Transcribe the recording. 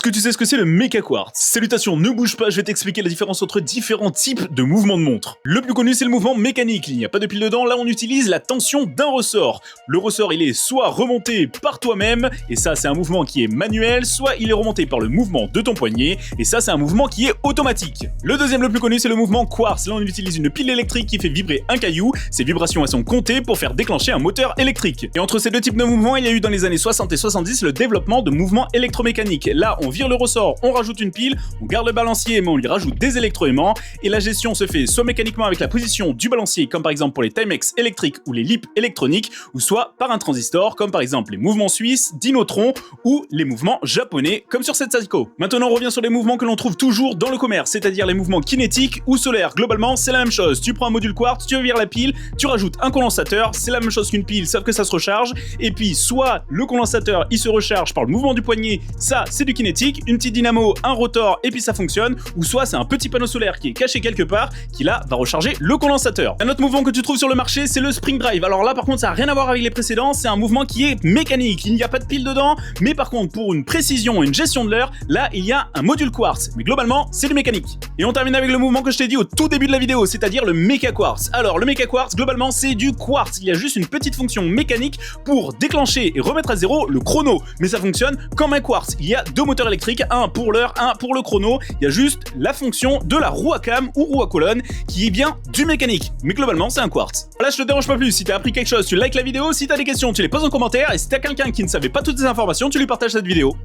Est-ce que tu sais ce que c'est le méca quartz? Salutations, ne bouge pas, je vais t'expliquer la différence entre différents types de mouvements de montre. Le plus connu c'est le mouvement mécanique, il n'y a pas de pile dedans, là on utilise la tension d'un ressort. Le ressort il est soit remonté par toi-même, et ça c'est un mouvement qui est manuel, soit il est remonté par le mouvement de ton poignet, et ça c'est un mouvement qui est automatique. Le deuxième le plus connu c'est le mouvement quartz, là on utilise une pile électrique qui fait vibrer un caillou, ces vibrations elles sont comptées pour faire déclencher un moteur électrique. Et entre ces deux types de mouvements, il y a eu dans les années 60 et 70 le développement de mouvements électromécaniques. Là on vire le ressort, on rajoute une pile, on garde le balancier mais on lui rajoute des électroaimants et la gestion se fait soit mécaniquement avec la position du balancier comme par exemple pour les Timex électriques ou les lips électroniques ou soit par un transistor comme par exemple les mouvements suisses, Dynotron ou les mouvements japonais comme sur cette Seiko. Maintenant on revient sur les mouvements que l'on trouve toujours dans le commerce, c'est-à-dire les mouvements kinétiques ou solaires. Globalement c'est la même chose, tu prends un module quartz, tu vires la pile, tu rajoutes un condensateur, c'est la même chose qu'une pile sauf que ça se recharge et puis soit le condensateur il se recharge par le mouvement du poignet, ça c'est du kinétique, une petite dynamo, un rotor et puis ça fonctionne, ou soit c'est un petit panneau solaire qui est caché quelque part qui là va recharger le condensateur. Un autre mouvement que tu trouves sur le marché c'est le spring drive. Alors là par contre ça n'a rien à voir avec les précédents, c'est un mouvement qui est mécanique, il n'y a pas de pile dedans, mais par contre pour une précision et une gestion de l'heure, là il y a un module quartz, mais globalement c'est du mécanique. Et on termine avec le mouvement que je t'ai dit au tout début de la vidéo, c'est-à-dire le méca quartz. Alors le méca quartz globalement c'est du quartz, il y a juste une petite fonction mécanique pour déclencher et remettre à zéro le chrono, mais ça fonctionne comme un quartz. Il y a deux moteurs électriques, un pour l'heure, un pour le chrono, il y a juste la fonction de la roue à cam ou roue à colonne qui est bien du mécanique, mais globalement c'est un quartz. Là je te dérange pas plus, si t'as appris quelque chose tu likes la vidéo, si t'as des questions tu les poses en commentaire et si t'as quelqu'un qui ne savait pas toutes ces informations tu lui partages cette vidéo.